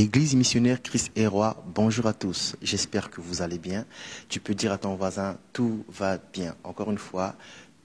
Église missionnaire Christ est roi, bonjour à tous, j'espère que vous allez bien. Tu peux dire à ton voisin, tout va bien. Encore une fois,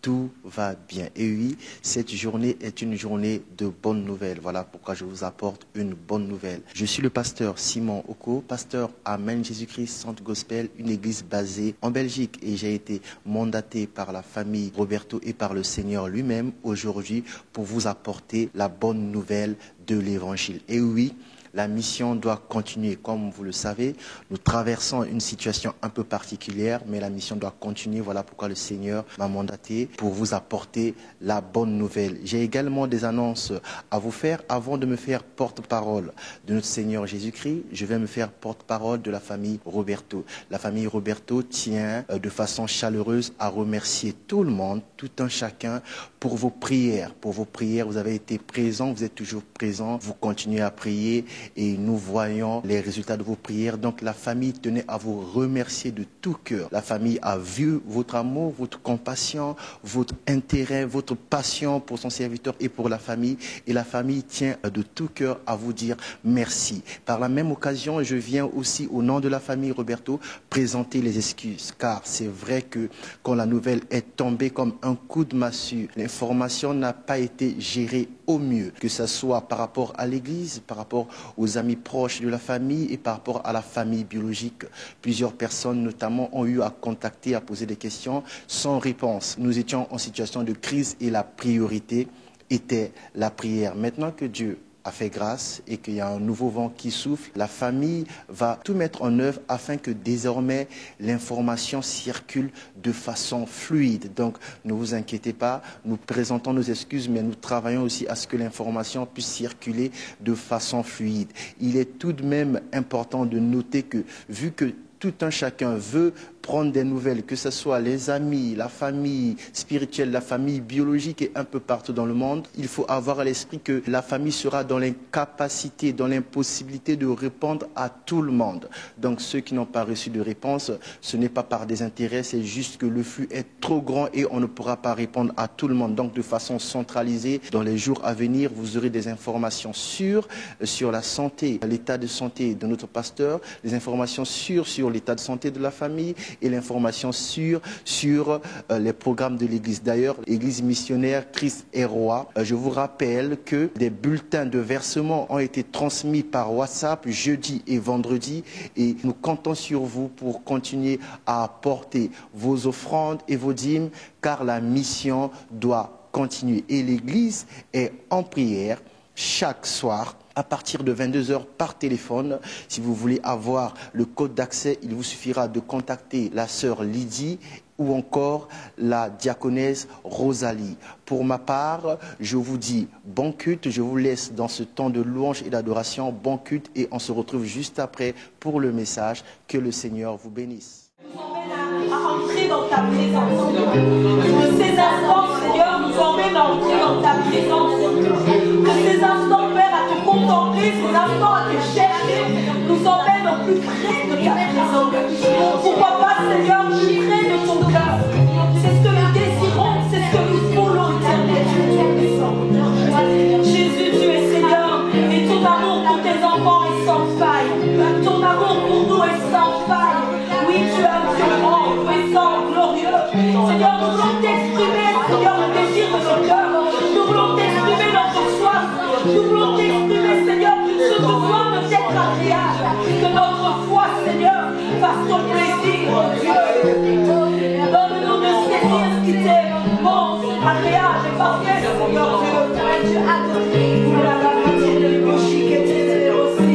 tout va bien. Et oui, cette journée est une journée de bonnes nouvelles. Voilà pourquoi je vous apporte une bonne nouvelle. Je suis le pasteur Simon Oko, pasteur à Main Jésus-Christ Centre Gospel, une église basée en Belgique. Et j'ai été mandaté par la famille Roberto et par le Seigneur lui-même aujourd'hui pour vous apporter la bonne nouvelle de l'évangile. Et oui, la mission doit continuer. Comme vous le savez, nous traversons une situation un peu particulière, mais la mission doit continuer. Voilà pourquoi le Seigneur m'a mandaté pour vous apporter la bonne nouvelle. J'ai également des annonces à vous faire. Avant de me faire porte-parole de notre Seigneur Jésus-Christ, je vais me faire porte-parole de la famille Roberto. La famille Roberto tient de façon chaleureuse à remercier tout le monde, tout un chacun, pour vos prières. Pour vos prières, vous avez été présents, vous êtes toujours présents, vous continuez à prier. Et nous voyons les résultats de vos prières. Donc la famille tenait à vous remercier de tout cœur. La famille a vu votre amour, votre compassion, votre intérêt, votre passion pour son serviteur et pour la famille. Et la famille tient de tout cœur à vous dire merci. Par la même occasion, je viens aussi au nom de la famille Roberto présenter les excuses. Car c'est vrai que quand la nouvelle est tombée comme un coup de massue, l'information n'a pas été gérée au mieux, que ce soit par rapport à l'église, par rapport aux amis proches de la famille et par rapport à la famille biologique. Plusieurs personnes notamment ont eu à contacter, à poser des questions sans réponse. Nous étions en situation de crise et la priorité était la prière. Maintenant que Dieu a fait grâce et qu'il y a un nouveau vent qui souffle, la famille va tout mettre en œuvre afin que désormais l'information circule de façon fluide. Donc ne vous inquiétez pas, nous présentons nos excuses, mais nous travaillons aussi à ce que l'information puisse circuler de façon fluide. Il est tout de même important de noter que, vu que tout un chacun veut prendre des nouvelles, que ce soit les amis, la famille spirituelle, la famille biologique et un peu partout dans le monde, il faut avoir à l'esprit que la famille sera dans l'incapacité, dans l'impossibilité de répondre à tout le monde. Donc ceux qui n'ont pas reçu de réponse, ce n'est pas par désintérêt, c'est juste que le flux est trop grand et on ne pourra pas répondre à tout le monde. Donc de façon centralisée, dans les jours à venir, vous aurez des informations sûres sur la santé, l'état de santé de notre pasteur, des informations sûres sur l'état de santé de la famille et l'information sur les programmes de l'Église. D'ailleurs, l'Église missionnaire Christ est roi. Je vous rappelle que des bulletins de versement ont été transmis par WhatsApp jeudi et vendredi et nous comptons sur vous pour continuer à apporter vos offrandes et vos dîmes car la mission doit continuer. Et l'Église est en prière chaque soir à partir de 22 heures par téléphone. Si vous voulez avoir le code d'accès, il vous suffira de contacter la sœur Lydie ou encore la diaconesse Rosalie. Pour ma part, je vous dis bon culte, je vous laisse dans ce temps de louange et d'adoration, bon culte et on se retrouve juste après pour le message. Que le Seigneur vous bénisse. À entrer dans ta présence. Que ces instants, Seigneur, nous emmènent à entrer dans ta présence. Que ces instants, Père, à te contempler, ces instants à te chercher, nous emmènent au plus près de ta présence. Pourquoi pas, Seigneur, plus près de ton cœur. C'est ce que nous désirons, c'est ce que nous voulons, Éternel. Jésus, tu es Seigneur, et ton amour pour tes enfants est sans faille. Ton amour pour nous est sans faille. Oui, tu es un Dieu grand, puissant, glorieux. Seigneur, nous voulons t'exprimer, Seigneur, le désir de nos cœurs. Nous voulons t'exprimer notre soif. Nous voulons t'exprimer, Seigneur, ce besoin de t'être agréable. Que notre foi, Seigneur, fasse ton plaisir, oh Dieu. Donne-nous de saisir ce qui t'est bon, agréable et parfait, Seigneur Dieu. Pour être adoré. Pour la beauté de Moshi qui était aussi.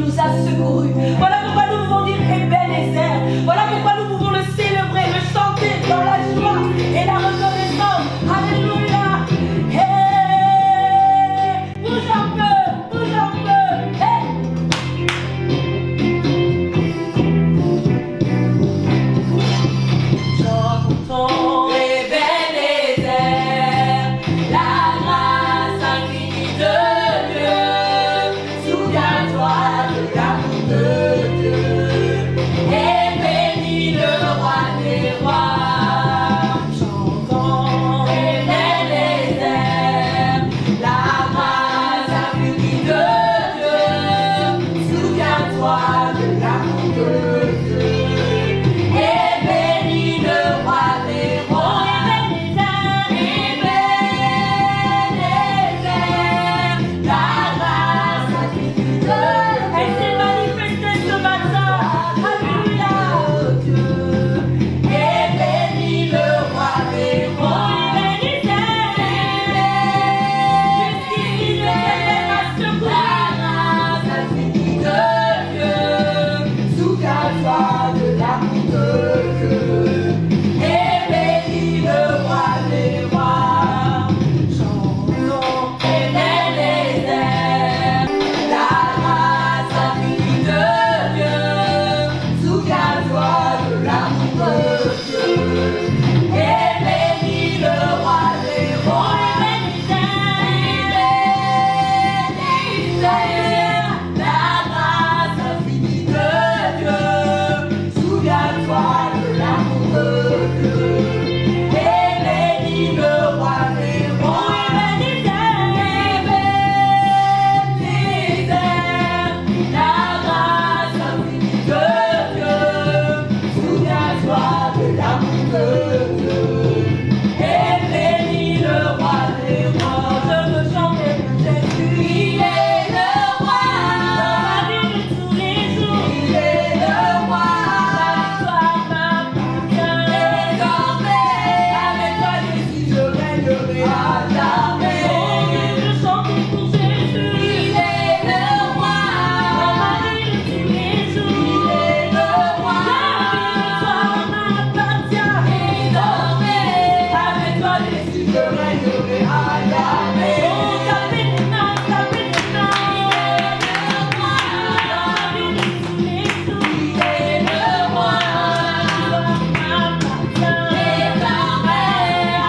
nous a secourus. Voilà pourquoi nous pouvons dire Ebenezer. Voilà pourquoi nous pouvons le célébrer, le chanter dans la joie et la reconnaissance. Alléluia. Hey, bouge un peu, bouge un peu. Hey. Chantons Ebenezer, la grâce infinie de Dieu. Souviens-toi de l'amour de Dieu et bénis le roi des rois. Chantons Ebenezer, la grâce infinie de Dieu. Souviens-toi de l'amour de Dieu et bénis le roi des rois. Ebenezer, la grâce infinie de Dieu. Elle s'est manifestée ce matin. Alléluia. Et bénis le roi des rois. Jusqu'ici le ciel m'a secouru. La grâce infinie de Dieu. Souviens-toi de l'amour de Dieu. Et bénis le roi des rois. Chantons Ebenezer, la grâce infinie de Dieu. Souviens-toi de l'amour de Dieu. Et bénis le roi des rois. Ebenezer, la grâce infinie de Dieu. Souviens-toi de l'amour de Dieu. Et bénis le roi des rois. Ebenezer, la grâce infinie de Dieu. Souviens-toi de l'amour de Dieu. Et bénis le roi des rois. Je veux chanter pour Jésus. Il est le roi. Dans ma vie de tous les jours. Il est le roi. La victoire m'appartient. Désormais, avec toi Jésus, je régnerai à jamais. Je veux chanter pour Jésus. Il est le roi. Dans ma vie de tous les jours. Il est le roi. La victoire m'appartient. Désormais, avec toi Jésus, je régnerai à jamais. Oh, tapez les mains, tapez les mains. Il est le roi. Dans ma vie de tous les jours. Il est le roi. La victoire m'appartient. Désormais,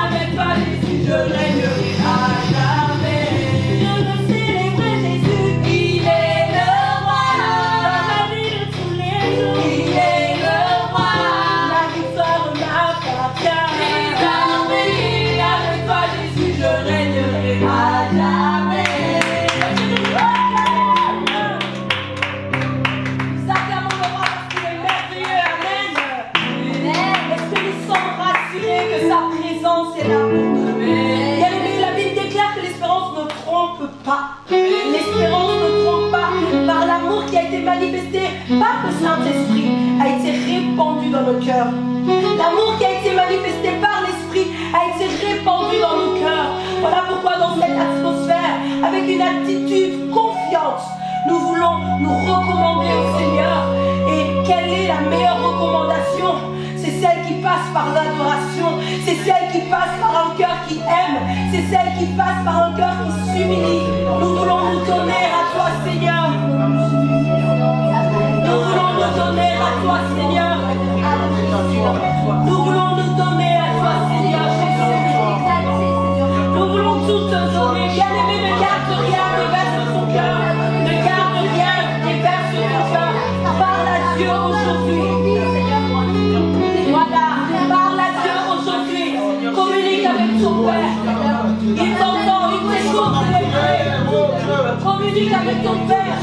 avec toi Jésus, je régnerai à jamais. Je veux célébrer Jésus. Il est le roi. Dans ma vie de tous les jours. Il est le roi. La victoire m'appartient. Désormais, avec toi Jésus, je régnerai à jamais. Nous acclamons le roi parce qu'il est merveilleux. Amen. Est-ce que nous sommes rassurés que sa présence est là pour nous? Bien-aimés, la Bible déclare que l'espérance ne trompe pas. L'espérance ne trompe pas. Par l'amour qui a été manifesté par le Saint-Esprit a été répandu dans nos cœurs. L'amour qui a été manifesté par l'Esprit a été répandu dans nos cœurs. Voilà pourquoi dans cette atmosphère, avec une attitude confiante, nous voulons nous recommander au Seigneur. Et quelle est la meilleure recommandation? C'est celle qui passe par l'adoration, c'est celle qui passe par un cœur qui aime, c'est celle qui passe par un cœur qui s'humilie. Nous voulons nous donner à toi, Seigneur. Nous voulons nous donner à toi, Seigneur. Nous voulons nous donner à toi, Seigneur Jésus. Nous voulons tout te donner. Bien-aimé, ne garde rien, déverse ton cœur. Ne garde rien, déverse ton cœur. Parle à Dieu aujourd'hui. Voilà, parle à Dieu aujourd'hui. Communique avec ton Père. Il t'entend, il t'écoute, communique avec ton Père.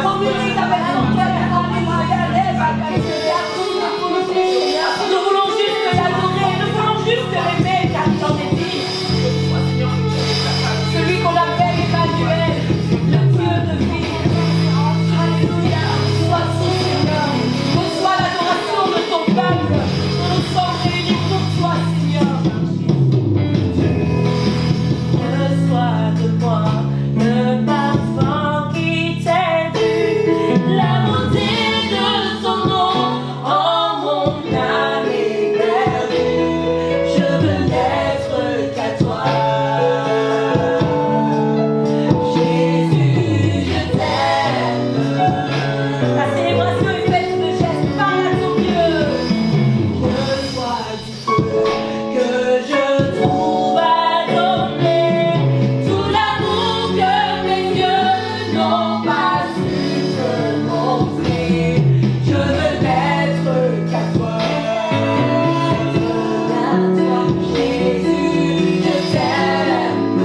Communique avec ton Père. Nous voulons juste l'adorer, nous voulons juste l'aimer car il en est digne. Celui qu'on appelle Emmanuel, le Dieu de vie. Alléluia, sois son Seigneur. Reçois l'adoration de ton peuple. Nous nous sommes réunis pour toi, Seigneur. Reçois de moi le parfum qui t'est dû. n'ont pas su te montrer. Je veux n'être qu'à toi. Jésus, je t'aime.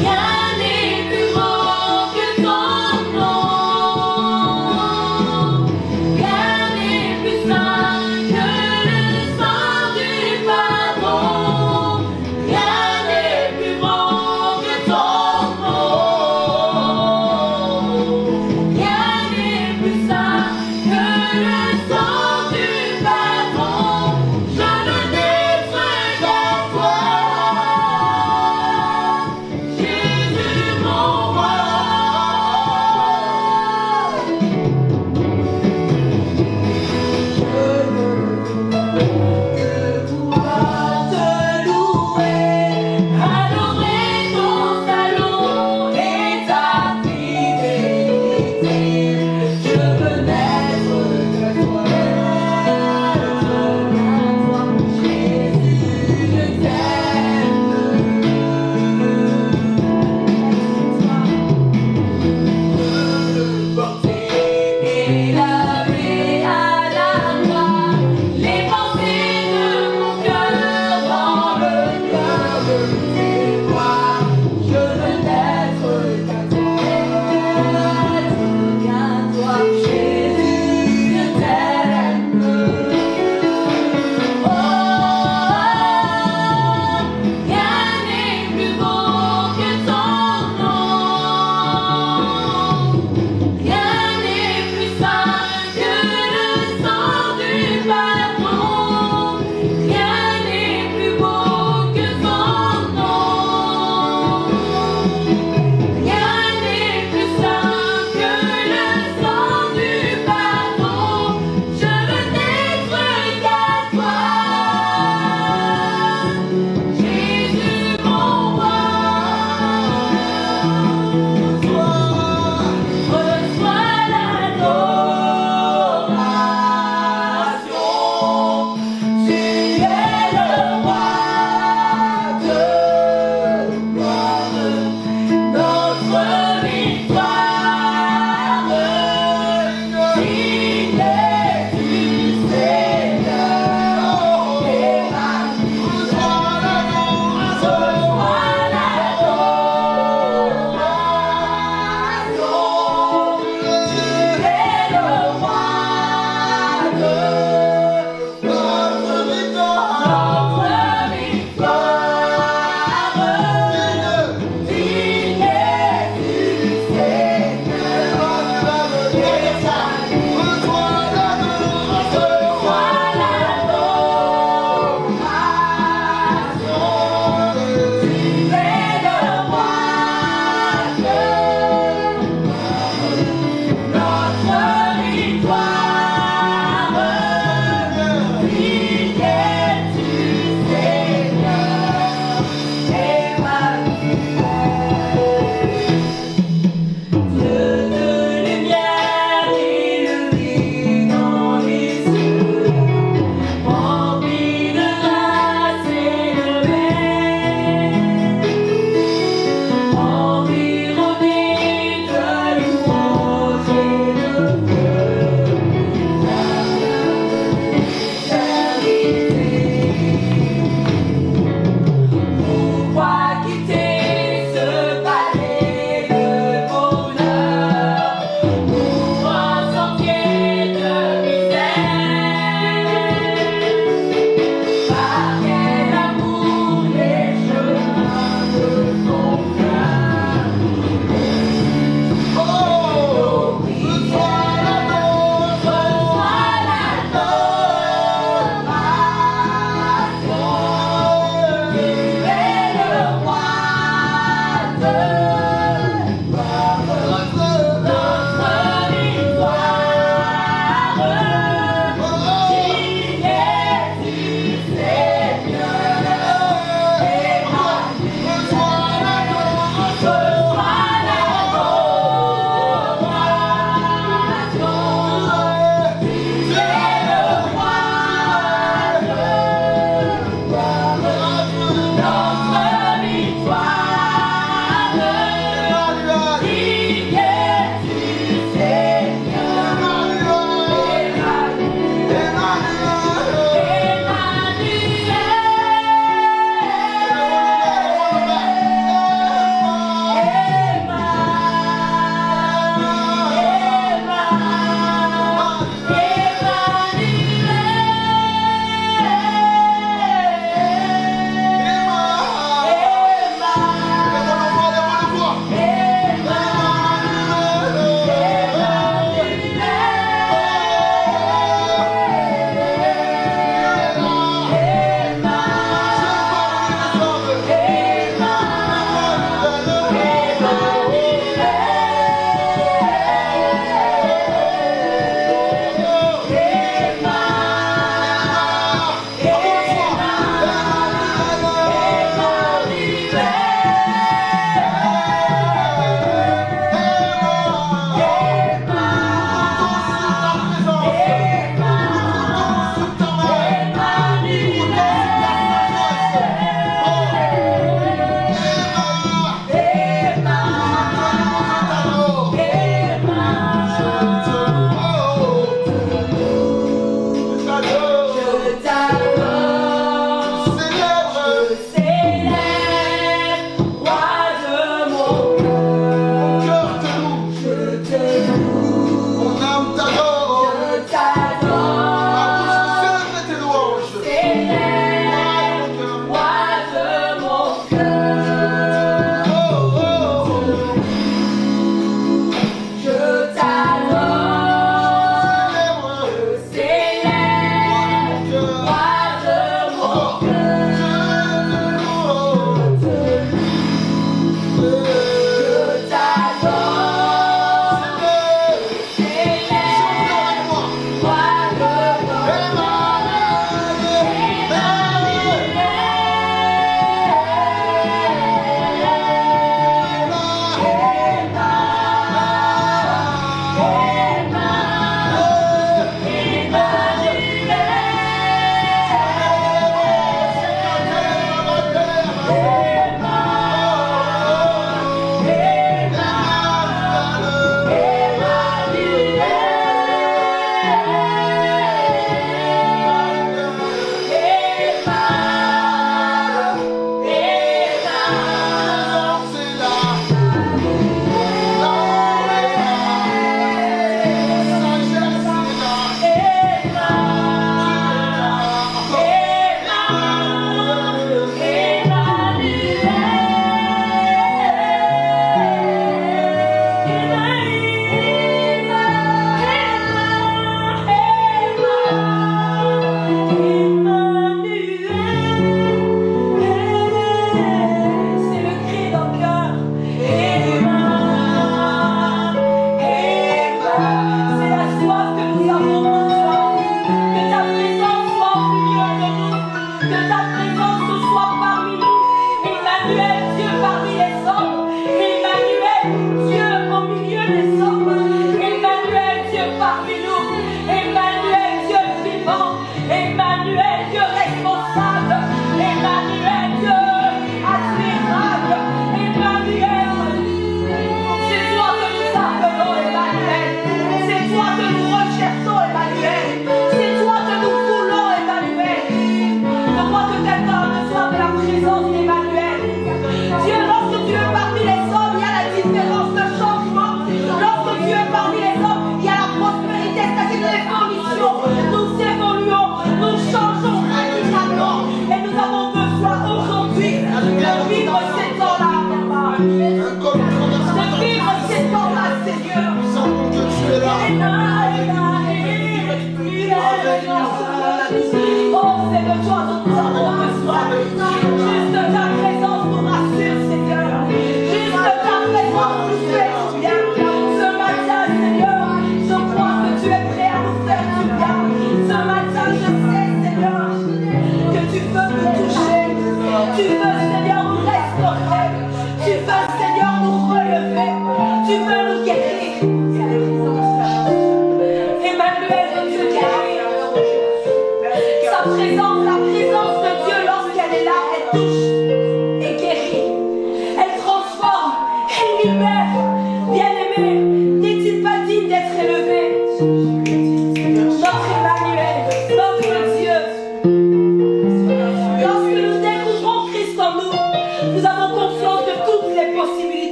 Rien n'est plus grand que ton nom. Rien n'est plus saint que le sang du pardon. Rien n'est plus grand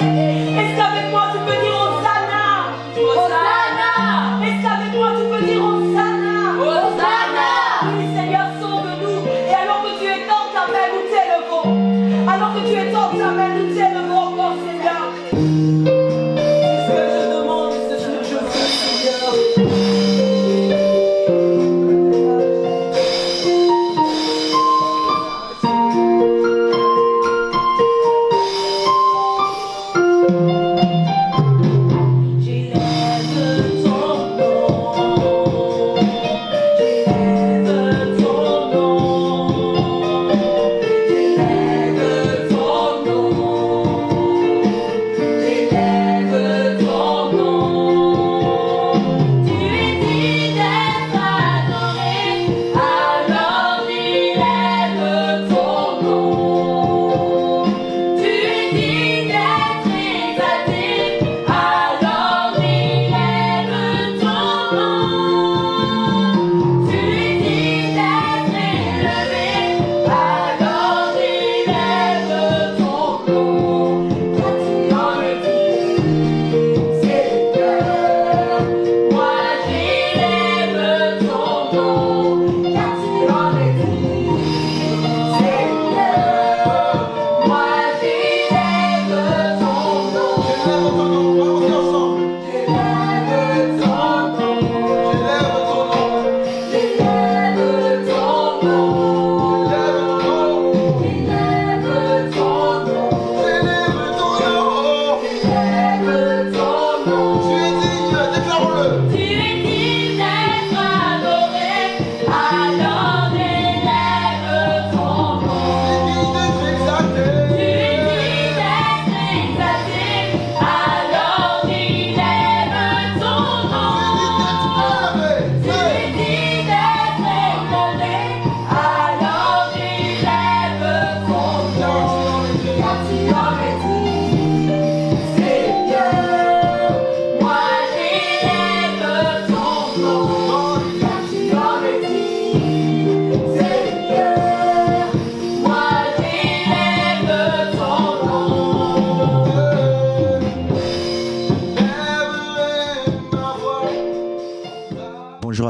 Est-ce qu'avec moi tu peux dire Hosanna?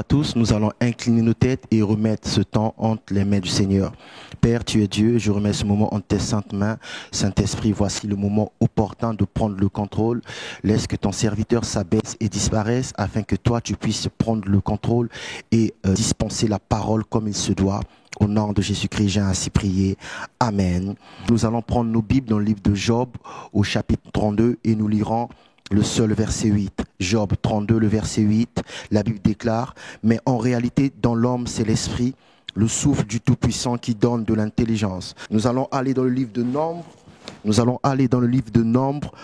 à tous, nous allons incliner nos têtes et remettre ce temps entre les mains du Seigneur. Père, tu es Dieu, je remets ce moment entre tes saintes mains. Saint-Esprit, voici le moment opportun de prendre le contrôle. Laisse que ton serviteur s'abaisse et disparaisse afin que toi, tu puisses prendre le contrôle et dispenser la parole comme il se doit. Au nom de Jésus-Christ, j'ai ainsi prié. Amen. Nous allons prendre nos Bibles dans le livre de Job au chapitre 32 et nous lirons le seul verset 8. Job 32, le verset 8. La Bible déclare, mais en réalité, dans l'homme, c'est l'esprit, le souffle du Tout-Puissant qui donne de l'intelligence. Nous allons aller dans le livre de Nombre.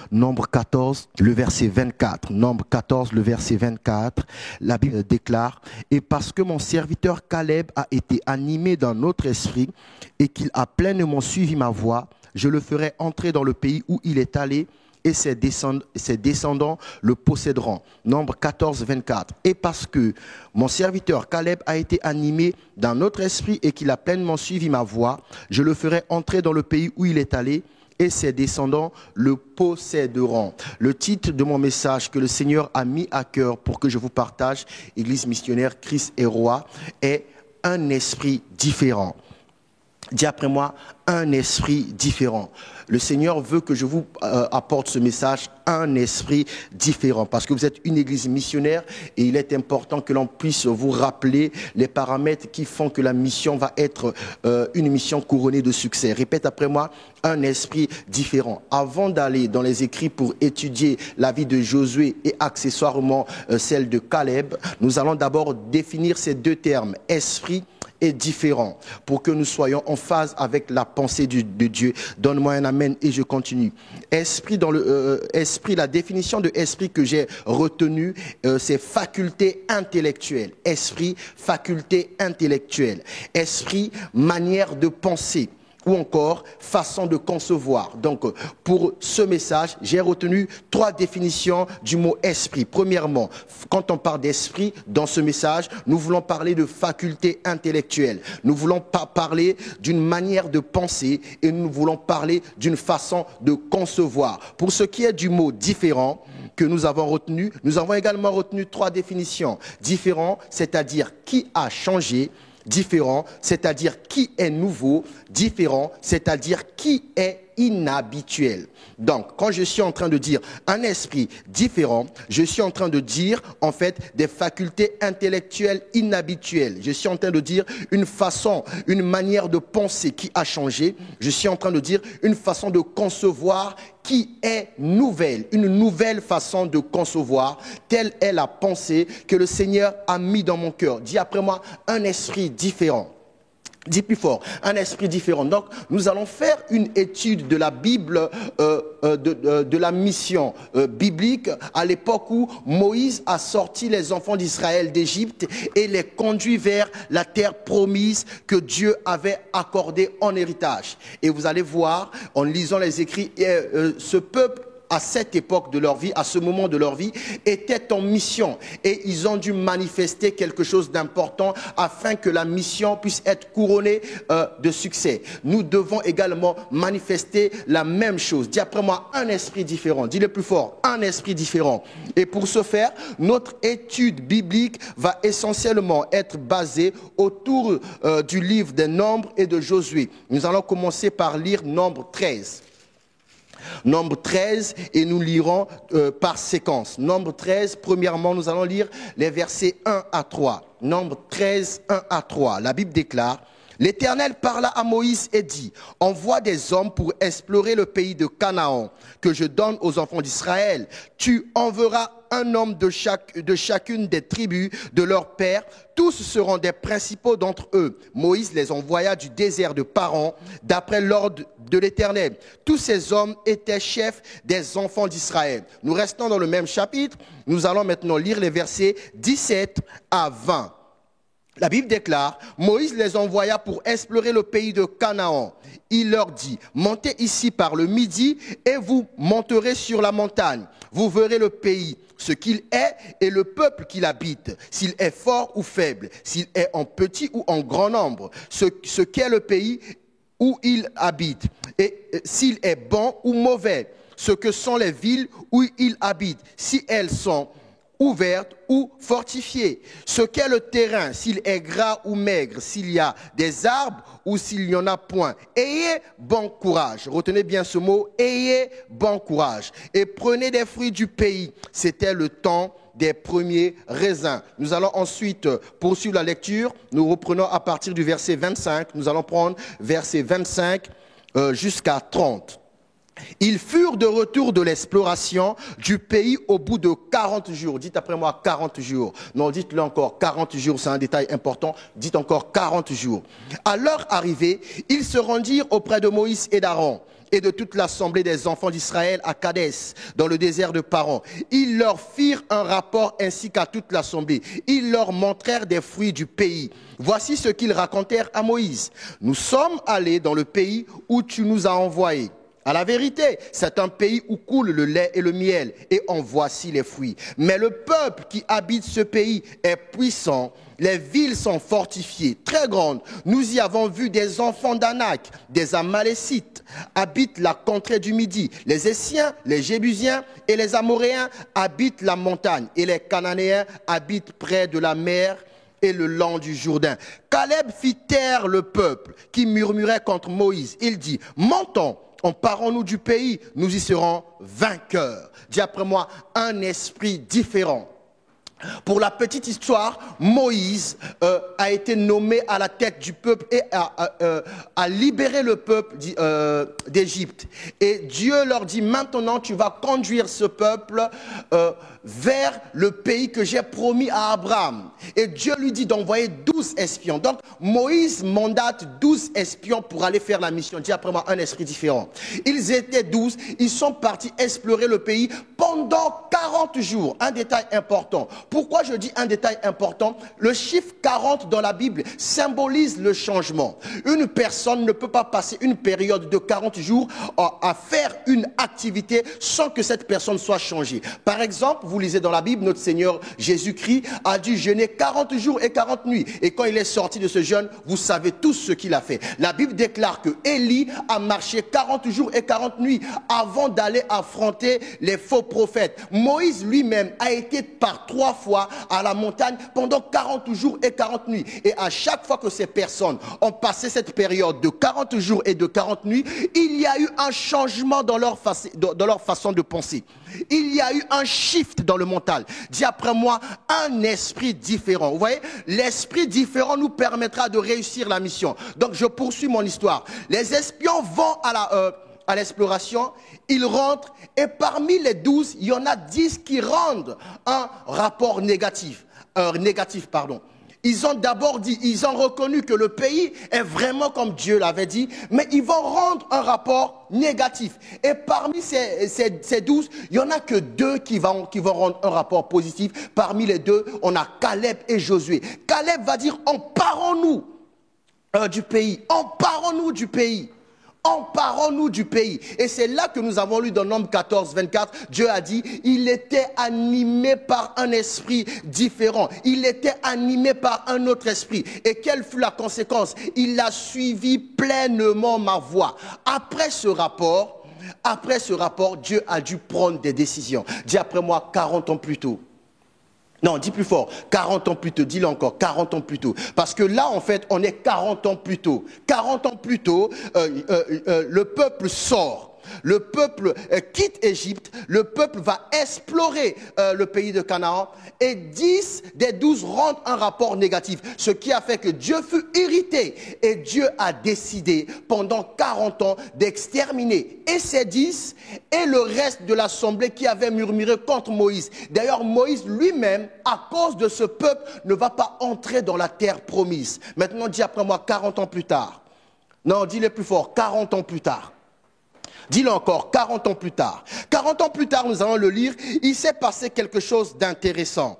Nombre 14, le verset 24. Nombre 14, le verset 24. La Bible déclare, et parce que mon serviteur Caleb a été animé d'un autre esprit et qu'il a pleinement suivi ma voie, je le ferai entrer dans le pays où il est allé et ses descendants le posséderont. Nombre 14, 24. Et parce que mon serviteur Caleb a été animé d'un autre esprit et qu'il a pleinement suivi ma voie, je le ferai entrer dans le pays où il est allé et ses descendants le posséderont. Le titre de mon message que le Seigneur a mis à cœur pour que je vous partage, Église missionnaire Christ est roi, est un esprit différent. Dis après moi, un esprit différent. Le Seigneur veut que je vous apporte ce message, un esprit différent, parce que vous êtes une église missionnaire et il est important que l'on puisse vous rappeler les paramètres qui font que la mission va être une mission couronnée de succès. Répète après moi, un esprit différent. Avant d'aller dans les écrits pour étudier la vie de Josué et accessoirement celle de Caleb, nous allons d'abord définir ces deux termes, esprit et différent, pour que nous soyons en phase avec la pensée de Dieu. Donne-moi un amen et je continue. Esprit, la définition de esprit que j'ai retenue, c'est faculté intellectuelle. Esprit, faculté intellectuelle. Esprit, manière de penser. Ou encore façon de concevoir. Donc, pour ce message, j'ai retenu 3 définitions du mot esprit. Premièrement, quand on parle d'esprit, dans ce message, nous voulons parler de faculté intellectuelle. Nous voulons pas parler d'une manière de penser et nous voulons parler d'une façon de concevoir. Pour ce qui est du mot différent que nous avons retenu, nous avons également retenu 3 définitions. Différent, c'est-à-dire qui a changé. Différent, c'est-à-dire qui est nouveau. Différent, c'est-à-dire qui est inhabituel. Donc, quand je suis en train de dire un esprit différent, je suis en train de dire, en fait, des facultés intellectuelles inhabituelles. Je suis en train de dire une façon, une manière de penser qui a changé. Je suis en train de dire une façon de concevoir qui est nouvelle, une nouvelle façon de concevoir. Telle est la pensée que le Seigneur a mis dans mon cœur. Dis après moi, un esprit différent. Dis plus fort, un esprit différent. Donc, nous allons faire une étude de la Bible, de la mission biblique à l'époque où Moïse a sorti les enfants d'Israël d'Égypte et les conduit vers la terre promise que Dieu avait accordée en héritage. Et vous allez voir, en lisant les écrits, ce peuple, à cette époque de leur vie, à ce moment de leur vie, étaient en mission et ils ont dû manifester quelque chose d'important afin que la mission puisse être couronnée de succès. Nous devons également manifester la même chose. Dis après moi, un esprit différent. Dis le plus fort, un esprit différent. Et pour ce faire, notre étude biblique va essentiellement être basée autour du livre des Nombres et de Josué. Nous allons commencer par lire Nombre 13. Nombre 13 et nous lirons par séquence. Nombre 13, premièrement, nous allons lire les versets 1 à 3. Nombre 13, 1 à 3. La Bible déclare, l'Éternel parla à Moïse et dit, envoie des hommes pour explorer le pays de Canaan que je donne aux enfants d'Israël. Tu enverras un homme de chacune des tribus de leur père. Tous seront des principaux d'entre eux. Moïse les envoya du désert de Paran, d'après l'ordre de l'Éternel. Tous ces hommes étaient chefs des enfants d'Israël. Nous restons dans le même chapitre. Nous allons maintenant lire les versets 17 à 20. La Bible déclare, Moïse les envoya pour explorer le pays de Canaan. Il leur dit, montez ici par le midi et vous monterez sur la montagne. Vous verrez le pays, ce qu'il est et le peuple qu'il habite, s'il est fort ou faible, s'il est en petit ou en grand nombre, ce qu'est le pays où il habite, et s'il est bon ou mauvais, ce que sont les villes où il habite, si elles sont ouverte ou fortifiée. Ce qu'est le terrain, s'il est gras ou maigre, s'il y a des arbres ou s'il n'y en a point. Ayez bon courage. Retenez bien ce mot, ayez bon courage. Et prenez des fruits du pays. C'était le temps des premiers raisins. Nous allons ensuite poursuivre la lecture. Nous reprenons à partir du verset 25. Nous allons prendre verset 25 jusqu'à 30. Ils furent de retour de l'exploration du pays au bout de 40 jours. Dites après moi 40 jours. Non, dites-le encore 40 jours, c'est un détail important. Dites encore 40 jours. À leur arrivée, ils se rendirent auprès de Moïse et d'Aaron et de toute l'assemblée des enfants d'Israël à Kadès, dans le désert de Paran. Ils leur firent un rapport ainsi qu'à toute l'assemblée. Ils leur montrèrent des fruits du pays. Voici ce qu'ils racontèrent à Moïse. Nous sommes allés dans le pays où tu nous as envoyés. À la vérité, c'est un pays où coule le lait et le miel, et en voici les fruits. Mais le peuple qui habite ce pays est puissant, les villes sont fortifiées, très grandes. Nous y avons vu des enfants d'Anak, des Amalécites, habitent la contrée du Midi. Les Essiens, les Jébusiens et les Amoréens habitent la montagne, et les Cananéens habitent près de la mer et le long du Jourdain. Caleb fit taire le peuple qui murmurait contre Moïse. Il dit, montons, emparons-nous du pays, nous y serons vainqueurs. Dis après moi, un esprit différent. Pour la petite histoire, Moïse a été nommé à la tête du peuple et a libéré le peuple d'Égypte. Et Dieu leur dit, maintenant tu vas conduire ce peuple vers le pays que j'ai promis à Abraham. Et Dieu lui dit d'envoyer 12 espions. Donc Moïse mandate 12 espions pour aller faire la mission. Dis après moi, un esprit différent. Ils étaient 12, ils sont partis explorer le pays pendant 40 jours. Un détail important. Pourquoi je dis un détail important? Le chiffre 40 dans la Bible symbolise le changement. Une personne ne peut pas passer une période de 40 jours à faire une activité sans que cette personne soit changée. Par exemple, vous lisez dans la Bible, notre Seigneur Jésus-Christ a dû jeûner 40 jours et 40 nuits. Et quand il est sorti de ce jeûne, vous savez tous ce qu'il a fait. La Bible déclare que Élie a marché 40 jours et 40 nuits avant d'aller affronter les faux prophètes. Moïse lui-même a été par 3 fois à la montagne pendant 40 jours et 40 nuits. Et à chaque fois que ces personnes ont passé cette période de 40 jours et de 40 nuits, il y a eu un changement dans leur façon de penser. Il y a eu un shift dans le mental. Dis après moi, un esprit différent. Vous voyez, l'esprit différent nous permettra de réussir la mission. Donc je poursuis mon histoire. Les espions vont à l'exploration, ils rentrent et parmi les 12, il y en a 10 qui rendent un rapport négatif. Ils ont d'abord dit, ils ont reconnu que le pays est vraiment comme Dieu l'avait dit, mais ils vont rendre un rapport négatif. Et parmi ces 12, il n'y en a que 2 qui vont rendre un rapport positif. Parmi les 2, on a Caleb et Josué. Caleb va dire, emparons-nous du pays, emparons-nous du pays. Emparons-nous du pays. Et c'est là que nous avons lu dans Nombre 14, 24, Dieu a dit, il était animé par un esprit différent. Il était animé par un autre esprit. Et quelle fut la conséquence? Il a suivi pleinement ma voie. Après ce rapport, Dieu a dû prendre des décisions. Dis après moi, 40 ans plus tôt. Non, dis plus fort, 40 ans plus tôt, dis-le encore, 40 ans plus tôt. Parce que là, en fait, on est 40 ans plus tôt. 40 ans plus tôt, le peuple sort. Le peuple quitte Égypte, le peuple va explorer le pays de Canaan et 10 des 12 rendent un rapport négatif. Ce qui a fait que Dieu fut irrité et Dieu a décidé pendant 40 ans d'exterminer et ces 10 et le reste de l'assemblée qui avait murmuré contre Moïse. D'ailleurs, Moïse lui-même, à cause de ce peuple, ne va pas entrer dans la terre promise. Maintenant, dis après moi, 40 ans plus tard. Non, dis-le plus fort, 40 ans plus tard. Dis-le encore, 40 ans plus tard. 40 ans plus tard, nous allons le lire, il s'est passé quelque chose d'intéressant.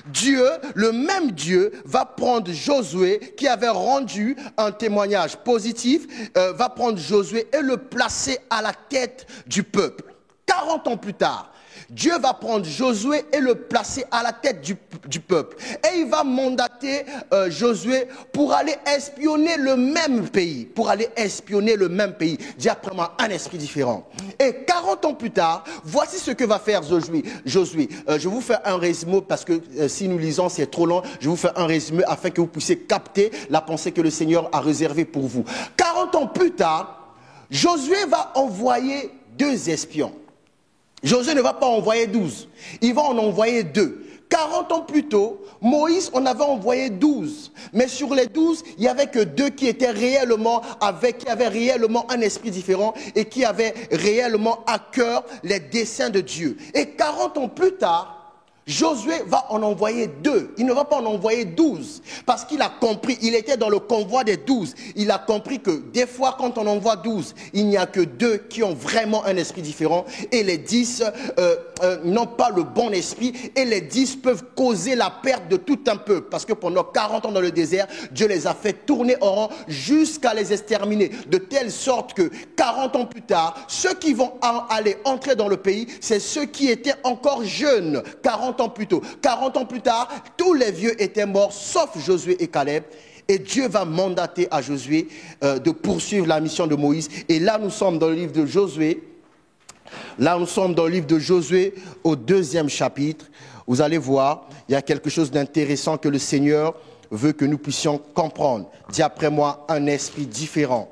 Dieu, le même Dieu, va prendre Josué, qui avait rendu un témoignage positif, va prendre Josué et le placer à la tête du peuple. 40 ans plus tard, Dieu va prendre Josué et le placer à la tête du peuple. Et il va mandater Josué pour aller espionner le même pays. Pour aller espionner le même pays. Dis après moi, un esprit différent. Et 40 ans plus tard, voici ce que va faire Josué. Je vous fais un résumé parce que si nous lisons, c'est trop long. Je vous fais un résumé afin que vous puissiez capter la pensée que le Seigneur a réservée pour vous. 40 ans plus tard, Josué va envoyer 2 espions. Josué ne va pas envoyer 12, il va en envoyer 2. 40 ans plus tôt, Moïse en avait envoyé 12. Mais sur les 12, il n'y avait que 2 qui étaient réellement qui avaient réellement un esprit différent et qui avaient réellement à cœur les desseins de Dieu. Et 40 ans plus tard, Josué va en envoyer 2. Il ne va pas en envoyer 12. Parce qu'il a compris, il était dans le convoi des 12. Il a compris que des fois, quand on envoie 12, il n'y a que 2 qui ont vraiment un esprit différent. Et les 10 n'ont pas le bon esprit. Et les 10 peuvent causer la perte de tout un peuple. Parce que pendant 40 ans dans le désert, Dieu les a fait tourner en rond jusqu'à les exterminer. De telle sorte que 40 ans plus tard, ceux qui vont aller entrer dans le pays, c'est ceux qui étaient encore jeunes. 40 ans plus tôt. 40 ans plus tard, tous les vieux étaient morts, sauf Josué et Caleb. Et Dieu va mandater à Josué de poursuivre la mission de Moïse. Et là, nous sommes dans le livre de Josué. Là, nous sommes dans le livre de Josué au 2e chapitre. Vous allez voir, il y a quelque chose d'intéressant que le Seigneur veut que nous puissions comprendre. Dis après moi, un esprit différent.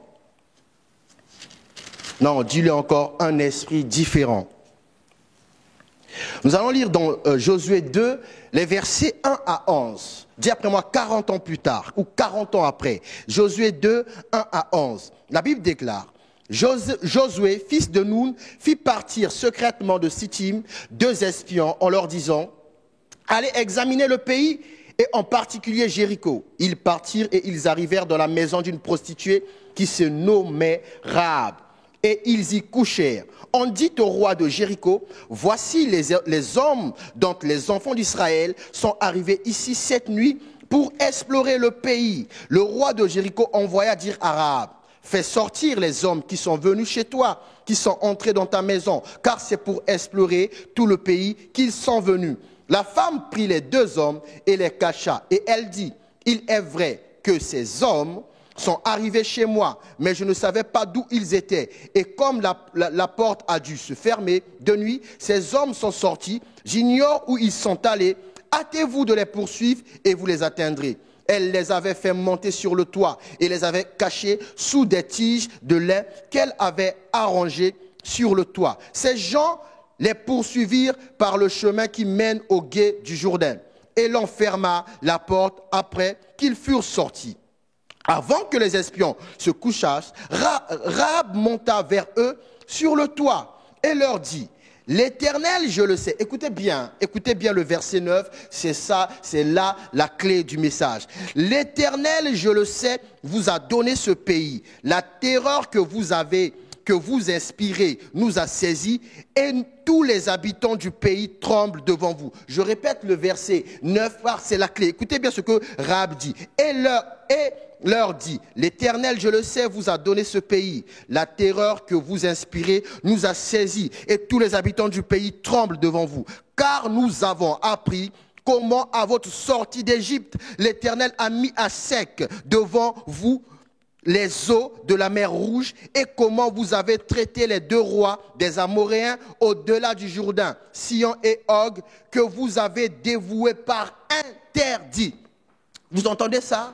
Non, dis-le encore, un esprit différent. Nous allons lire dans Josué 2, les versets 1 à 11. Dis après moi, 40 ans plus tard, ou 40 ans après. Josué 2, 1 à 11. La Bible déclare, Josué, fils de Nun, fit partir secrètement de Sittim 2 espions en leur disant, allez examiner le pays, et en particulier Jéricho. Ils partirent et ils arrivèrent dans la maison d'une prostituée qui se nommait Rahab. Et ils y couchèrent. On dit au roi de Jéricho, voici les hommes dont les enfants d'Israël sont arrivés ici cette nuit pour explorer le pays. Le roi de Jéricho envoya dire à Rahab, fais sortir les hommes qui sont venus chez toi, qui sont entrés dans ta maison, car c'est pour explorer tout le pays qu'ils sont venus. La femme prit les 2 hommes et les cacha, et elle dit, il est vrai que ces hommes sont arrivés chez moi, mais je ne savais pas d'où ils étaient. Et comme la porte a dû se fermer de nuit, ces hommes sont sortis, j'ignore où ils sont allés, hâtez-vous de les poursuivre et vous les atteindrez. Elle les avait fait monter sur le toit et les avait cachés sous des tiges de lin qu'elle avait arrangées sur le toit. Ces gens les poursuivirent par le chemin qui mène au gué du Jourdain et l'on ferma la porte après qu'ils furent sortis. Avant que les espions se couchassent, Rahab monta vers eux sur le toit et leur dit, l'Éternel, je le sais. Écoutez bien le verset 9, c'est ça, c'est là la clé du message. L'Éternel, je le sais, vous a donné ce pays. La terreur que vous inspirez nous a saisis et tous les habitants du pays tremblent devant vous. Je répète le verset 9, car c'est la clé. Écoutez bien ce que Rahab dit. Et leur dit, l'Éternel, je le sais, vous a donné ce pays. La terreur que vous inspirez nous a saisis et tous les habitants du pays tremblent devant vous. Car nous avons appris comment à votre sortie d'Égypte, l'Éternel a mis à sec devant vous les eaux de la mer Rouge et comment vous avez traité les 2 rois des Amoréens au-delà du Jourdain, Sihon et Og, que vous avez dévoués par interdit. Vous entendez ça?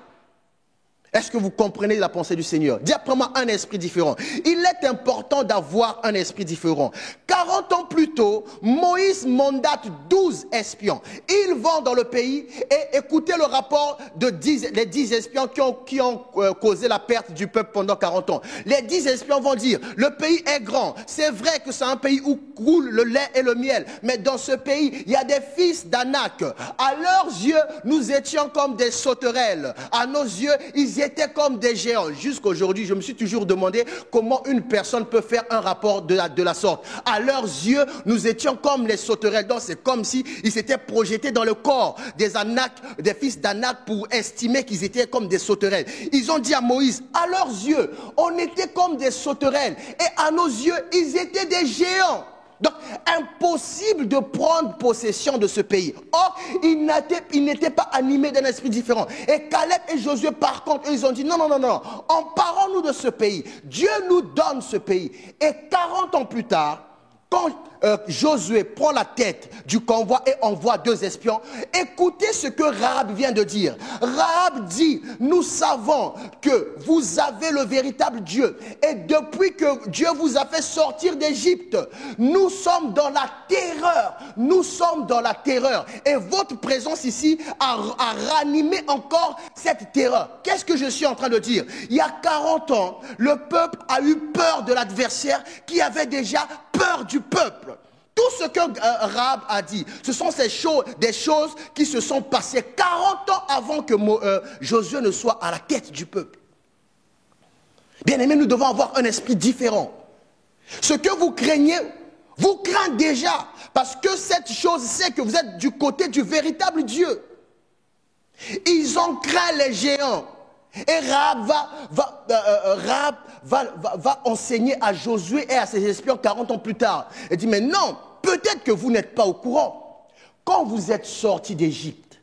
Est-ce que vous comprenez la pensée du Seigneur? Dis après moi un esprit différent. Il est important d'avoir un esprit différent. 40 ans plus tôt, Moïse mandate 12 espions. Ils vont dans le pays et écoutez le rapport de les 10 espions qui ont causé la perte du peuple pendant 40 ans. Les 10 espions vont dire, le pays est grand. C'est vrai que c'est un pays où coule le lait et le miel. Mais dans ce pays, il y a des fils d'Anak. À leurs yeux, nous étions comme des sauterelles. À nos yeux, ils étaient comme des géants. Jusqu'aujourd'hui, je me suis toujours demandé comment une personne peut faire un rapport de la sorte. À leurs yeux, nous étions comme les sauterelles. Donc c'est comme si ils s'étaient projetés dans le corps des Anak, des fils d'Anak pour estimer qu'ils étaient comme des sauterelles. Ils ont dit à Moïse, à leurs yeux, on était comme des sauterelles. Et à nos yeux, ils étaient des géants. Donc, impossible de prendre possession de ce pays. Or, ils n'étaient pas animés d'un esprit différent. Et Caleb et Josué, par contre, ils ont dit, non, emparons-nous de ce pays. Dieu nous donne ce pays. Et 40 ans plus tard, quand Josué prend la tête du convoi et envoie 2 espions, écoutez ce que Rahab vient de dire. Rahab dit, nous savons que vous avez le véritable Dieu. Et depuis que Dieu vous a fait sortir d'Égypte, nous sommes dans la terreur. Nous sommes dans la terreur. Et votre présence ici a ranimé encore cette terreur. Qu'est-ce que je suis en train de dire? Il y a 40 ans, le peuple a eu peur de l'adversaire qui avait déjà peur du peuple. Tout ce que Rahab a dit, ce sont des choses qui se sont passées 40 ans avant que Josué ne soit à la tête du peuple. Bien aimés, nous devons avoir un esprit différent. Ce que vous craignez, vous craignez déjà, parce que cette chose, c'est que vous êtes du côté du véritable Dieu. Ils ont craint les géants. Et Rahab va enseigner à Josué et à ses espions 40 ans plus tard. Elle dit, mais non, peut-être que vous n'êtes pas au courant. Quand vous êtes sortis d'Égypte,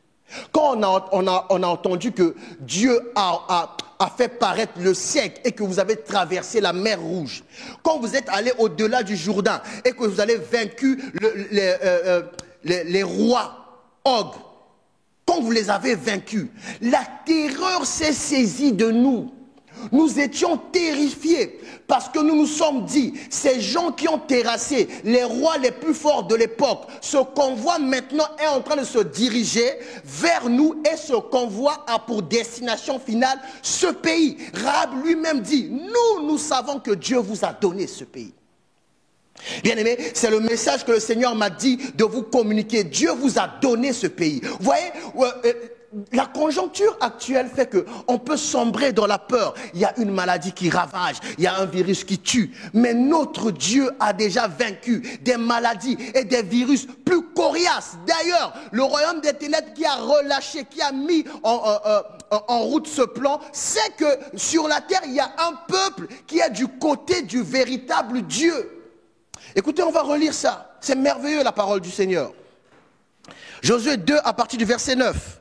quand on a entendu que Dieu a fait paraître le sec et que vous avez traversé la mer Rouge, quand vous êtes allés au-delà du Jourdain et que vous avez vaincu les rois Og, quand vous les avez vaincus, la terreur s'est saisie de nous. Nous étions terrifiés parce que nous nous sommes dit, ces gens qui ont terrassé les rois les plus forts de l'époque, ce convoi maintenant est en train de se diriger vers nous et ce convoi a pour destination finale ce pays. Rahab lui-même dit, nous savons que Dieu vous a donné ce pays. Bien aimé, c'est le message que le Seigneur m'a dit de vous communiquer. Dieu vous a donné ce pays. Vous voyez, la conjoncture actuelle fait qu'on peut sombrer dans la peur. Il y a une maladie qui ravage, il y a un virus qui tue. Mais notre Dieu a déjà vaincu des maladies et des virus plus coriaces. D'ailleurs, le royaume des ténèbres qui a relâché, qui a mis en route ce plan, c'est que sur la terre, il y a un peuple qui est du côté du véritable Dieu. Écoutez, on va relire ça. C'est merveilleux la parole du Seigneur. Josué 2 à partir du verset 9.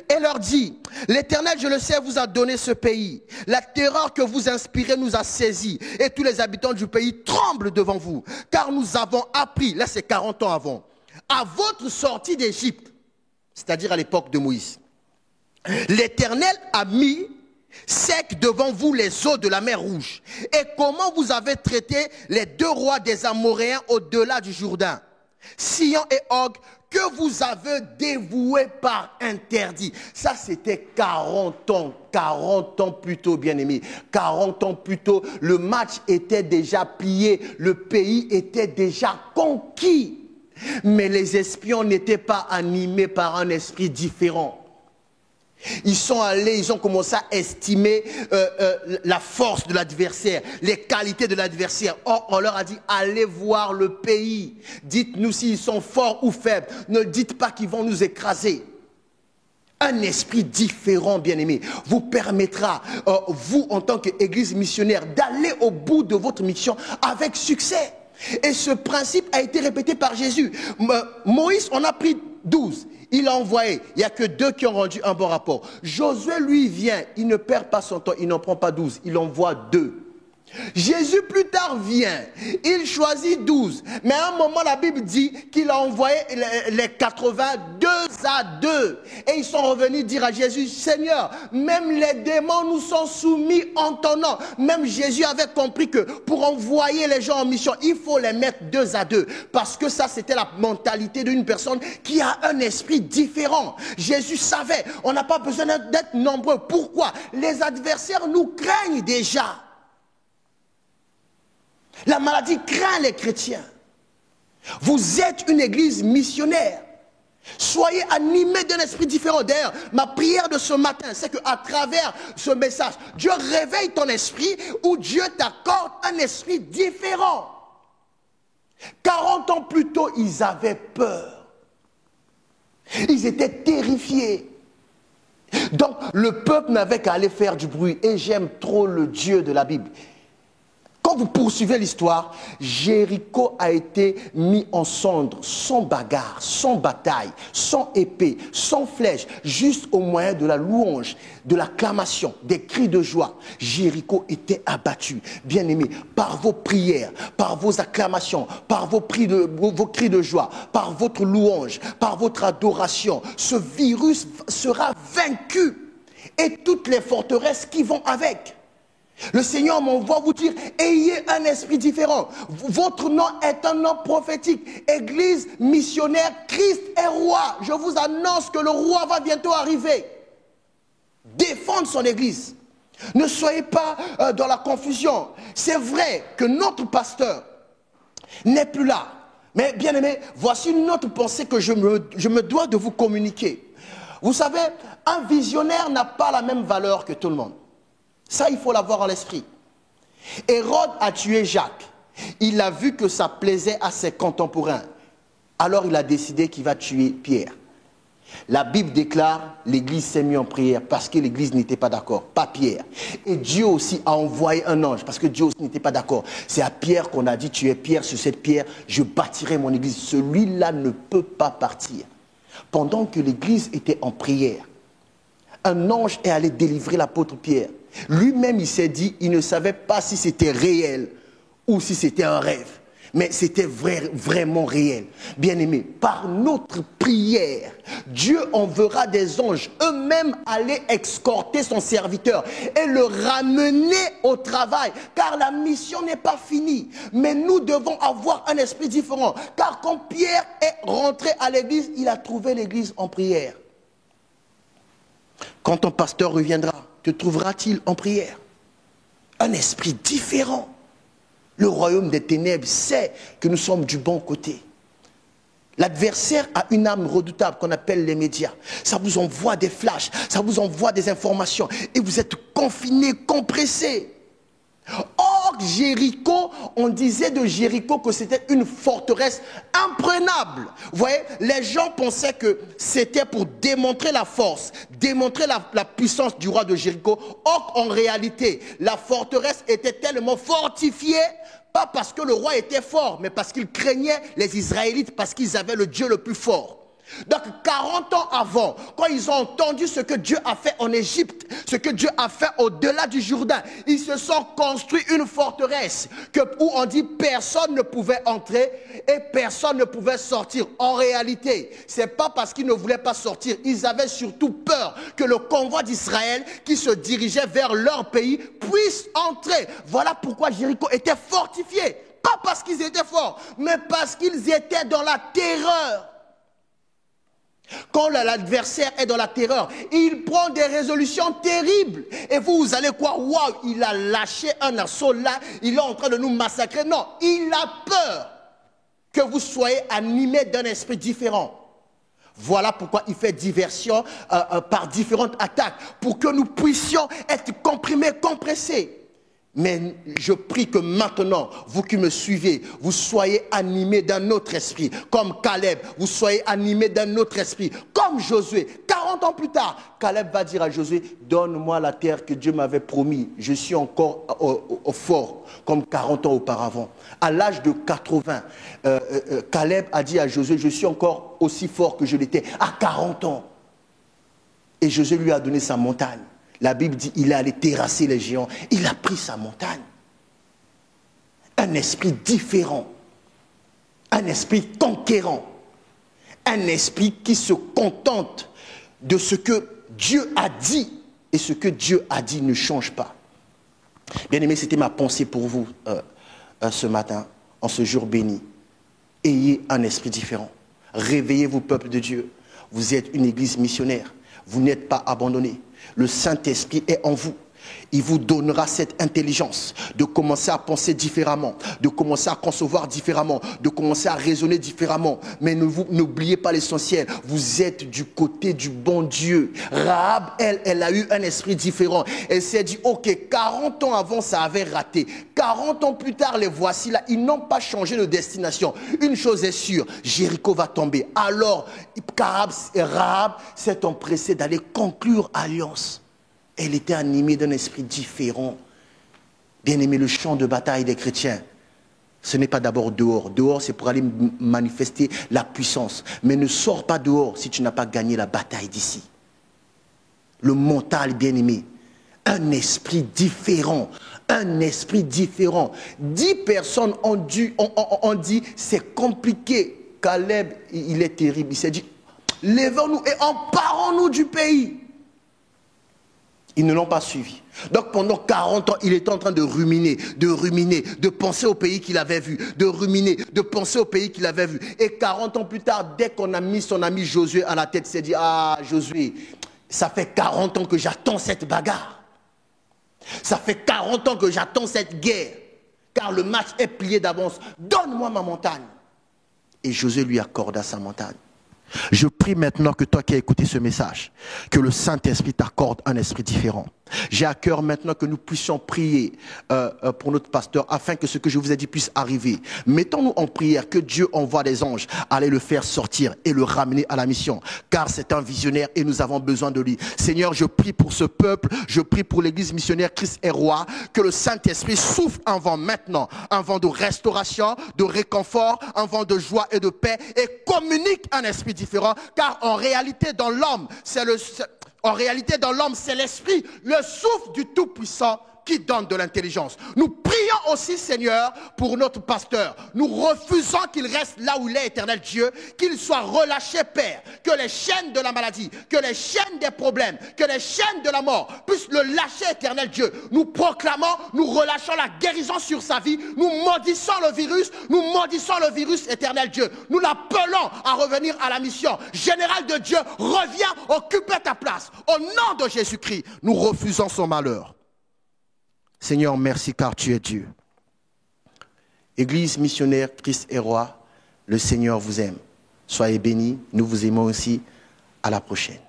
Elle leur dit, l'Éternel, je le sais, vous a donné ce pays. La terreur que vous inspirez nous a saisis. Et tous les habitants du pays tremblent devant vous. Car nous avons appris, là c'est 40 ans avant, à votre sortie d'Égypte, c'est-à-dire à l'époque de Moïse. L'Éternel a mis sec devant vous les eaux de la mer Rouge. Et comment vous avez traité les 2 rois des Amoréens au-delà du Jourdain, Sihon et Og, que vous avez dévoués par interdit. Ça, c'était 40 ans plus tôt, bien aimé. 40 ans plus tôt, le match était déjà plié, le pays était déjà conquis. Mais les espions n'étaient pas animés par un esprit différent. Ils sont allés, ils ont commencé à estimer la force de l'adversaire, les qualités de l'adversaire. Or, on leur a dit, allez voir le pays. Dites-nous s'ils sont forts ou faibles. Ne dites pas qu'ils vont nous écraser. Un esprit différent, bien-aimé, vous permettra, vous, en tant qu'église missionnaire, d'aller au bout de votre mission avec succès. Et ce principe a été répété par Jésus. Moïse, on a pris 12. Il a envoyé, il n'y a que 2 qui ont rendu un bon rapport. Josué, lui, vient, il ne perd pas son temps, il n'en prend pas 12, il envoie 2. Jésus, plus tard, vient, il choisit 12. Mais à un moment, la Bible dit qu'il a envoyé les 80, 2 à 2. Et ils sont revenus dire à Jésus, Seigneur, même les démons nous sont soumis en ton nom. Même Jésus avait compris que pour envoyer les gens en mission, il faut les mettre 2 à 2. Parce que ça, c'était la mentalité d'une personne qui a un esprit différent. Jésus savait, on n'a pas besoin d'être nombreux. Pourquoi? Les adversaires nous craignent déjà. La maladie craint les chrétiens. Vous êtes une église missionnaire. Soyez animés d'un esprit différent. D'ailleurs, ma prière de ce matin, c'est qu'à travers ce message, Dieu réveille ton esprit ou Dieu t'accorde un esprit différent. 40 ans plus tôt, ils avaient peur. Ils étaient terrifiés. Donc, le peuple n'avait qu'à aller faire du bruit. Et j'aime trop le Dieu de la Bible. Quand vous poursuivez l'histoire, Jéricho a été mis en cendres, sans bagarre, sans bataille, sans épée, sans flèche, juste au moyen de la louange, de l'acclamation, des cris de joie. Jéricho était abattu. Bien-aimés, par vos prières, par vos acclamations, par vos cris de joie, par votre louange, par votre adoration, ce virus sera vaincu. Et toutes les forteresses qui vont avec. Le Seigneur m'envoie vous dire, ayez un esprit différent. Votre nom est un nom prophétique. Église missionnaire, Christ est roi. Je vous annonce que le roi va bientôt arriver. Défendre son église. Ne soyez pas dans la confusion. C'est vrai que notre pasteur n'est plus là. Mais bien aimé, voici une autre pensée que je me dois de vous communiquer. Vous savez, un visionnaire n'a pas la même valeur que tout le monde. Ça, il faut l'avoir en l'esprit. Hérode a tué Jacques. Il a vu que ça plaisait à ses contemporains. Alors il a décidé qu'il va tuer Pierre. La Bible déclare, l'église s'est mise en prière parce que l'église n'était pas d'accord, pas Pierre. Et Dieu aussi a envoyé un ange parce que Dieu aussi n'était pas d'accord. C'est à Pierre qu'on a dit, tu es Pierre, sur cette pierre, je bâtirai mon église. Celui-là ne peut pas partir. Pendant que l'église était en prière, un ange est allé délivrer l'apôtre Pierre. Lui-même, il s'est dit, il ne savait pas si c'était réel ou si c'était un rêve. Mais c'était vraiment réel. Bien-aimé, par notre prière, Dieu enverra des anges eux-mêmes aller escorter son serviteur et le ramener au travail. Car la mission n'est pas finie. Mais nous devons avoir un esprit différent. Car quand Pierre est rentré à l'église, il a trouvé l'église en prière. Quand ton pasteur reviendra, te trouvera-t-il en prière? Un esprit différent. Le royaume des ténèbres sait que nous sommes du bon côté. L'adversaire a une arme redoutable qu'on appelle les médias. Ça vous envoie des flashs, ça vous envoie des informations et vous êtes confinés, compressés. Or, Jéricho, on disait de Jéricho que c'était une forteresse imprenable. Vous voyez, les gens pensaient que c'était pour démontrer la force, démontrer la puissance du roi de Jéricho. Or, en réalité, la forteresse était tellement fortifiée, pas parce que le roi était fort, mais parce qu'il craignait les Israélites, parce qu'ils avaient le Dieu le plus fort. Donc 40 ans avant, quand ils ont entendu ce que Dieu a fait en Égypte, ce que Dieu a fait au-delà du Jourdain, ils se sont construits une forteresse où on dit personne ne pouvait entrer et personne ne pouvait sortir. En réalité, ce n'est pas parce qu'ils ne voulaient pas sortir, ils avaient surtout peur que le convoi d'Israël qui se dirigeait vers leur pays puisse entrer. Voilà pourquoi Jéricho était fortifié. Pas parce qu'ils étaient forts, mais parce qu'ils étaient dans la terreur. Quand l'adversaire est dans la terreur, il prend des résolutions terribles. Et vous allez croire, waouh, il a lâché un assaut là, il est en train de nous massacrer. Non, il a peur que vous soyez animés d'un esprit différent. Voilà pourquoi il fait diversion par différentes attaques, pour que nous puissions être comprimés, compressés. Mais je prie que maintenant, vous qui me suivez, vous soyez animés d'un autre esprit. Comme Caleb, vous soyez animés d'un autre esprit. Comme Josué, 40 ans plus tard, Caleb va dire à Josué, donne-moi la terre que Dieu m'avait promis. Je suis encore au fort, comme 40 ans auparavant. À l'âge de 80, Caleb a dit à Josué, je suis encore aussi fort que je l'étais à 40 ans. Et Josué lui a donné sa montagne. La Bible dit qu'il est allé terrasser les géants. Il a pris sa montagne. Un esprit différent. Un esprit conquérant. Un esprit qui se contente de ce que Dieu a dit. Et ce que Dieu a dit ne change pas. Bien-aimés, c'était ma pensée pour vous ce matin, en ce jour béni. Ayez un esprit différent. Réveillez-vous, peuple de Dieu. Vous êtes une église missionnaire. Vous n'êtes pas abandonnés. Le Saint-Esprit est en vous. Il vous donnera cette intelligence de commencer à penser différemment, de commencer à concevoir différemment, de commencer à raisonner différemment. Mais n'oubliez pas l'essentiel, vous êtes du côté du bon Dieu. Rahab, elle a eu un esprit différent. Elle s'est dit, ok, 40 ans avant, ça avait raté. 40 ans plus tard, les voici là. Ils n'ont pas changé de destination. Une chose est sûre, Jéricho va tomber. Alors, Rahab s'est empressée d'aller conclure alliance. Elle était animée d'un esprit différent. Bien-aimé, le champ de bataille des chrétiens, ce n'est pas d'abord dehors. Dehors, c'est pour aller manifester la puissance. Mais ne sors pas dehors si tu n'as pas gagné la bataille d'ici. Le mental, bien-aimé, un esprit différent. Un esprit différent. 10 personnes ont dit, c'est compliqué. Caleb, il est terrible. Il s'est dit, lèvons-nous et emparons-nous du pays. Ils ne l'ont pas suivi. Donc pendant 40 ans, il était en train de ruminer, de penser au pays qu'il avait vu, de ruminer, de penser au pays qu'il avait vu. Et 40 ans plus tard, dès qu'on a mis son ami Josué à la tête, il s'est dit, ah Josué, ça fait 40 ans que j'attends cette bagarre. Ça fait 40 ans que j'attends cette guerre. Car le match est plié d'avance. Donne-moi ma montagne. Et Josué lui accorda sa montagne. Je prie maintenant que toi qui as écouté ce message, que le Saint-Esprit t'accorde un esprit différent. J'ai à cœur maintenant que nous puissions prier pour notre pasteur afin que ce que je vous ai dit puisse arriver. Mettons-nous en prière que Dieu envoie des anges aller le faire sortir et le ramener à la mission. Car c'est un visionnaire et nous avons besoin de lui. Seigneur, je prie pour ce peuple, je prie pour l'église missionnaire Christ est roi, que le Saint-Esprit souffle un vent maintenant, un vent de restauration, de réconfort, un vent de joie et de paix et communique un esprit différent. Car en réalité dans l'homme, c'est l'esprit, le souffle du Tout-Puissant qui donne de l'intelligence. Nous prions aussi, Seigneur, pour notre pasteur. Nous refusons qu'il reste là où il est, éternel Dieu, qu'il soit relâché, Père, que les chaînes de la maladie, que les chaînes des problèmes, que les chaînes de la mort puissent le lâcher, éternel Dieu. Nous proclamons, nous relâchons la guérison sur sa vie, nous maudissons le virus, éternel Dieu. Nous l'appelons à revenir à la mission. Général de Dieu, reviens occuper ta place. Au nom de Jésus-Christ, nous refusons son malheur. Seigneur, merci car tu es Dieu. Église missionnaire, Christ est roi, le Seigneur vous aime. Soyez bénis, nous vous aimons aussi. À la prochaine.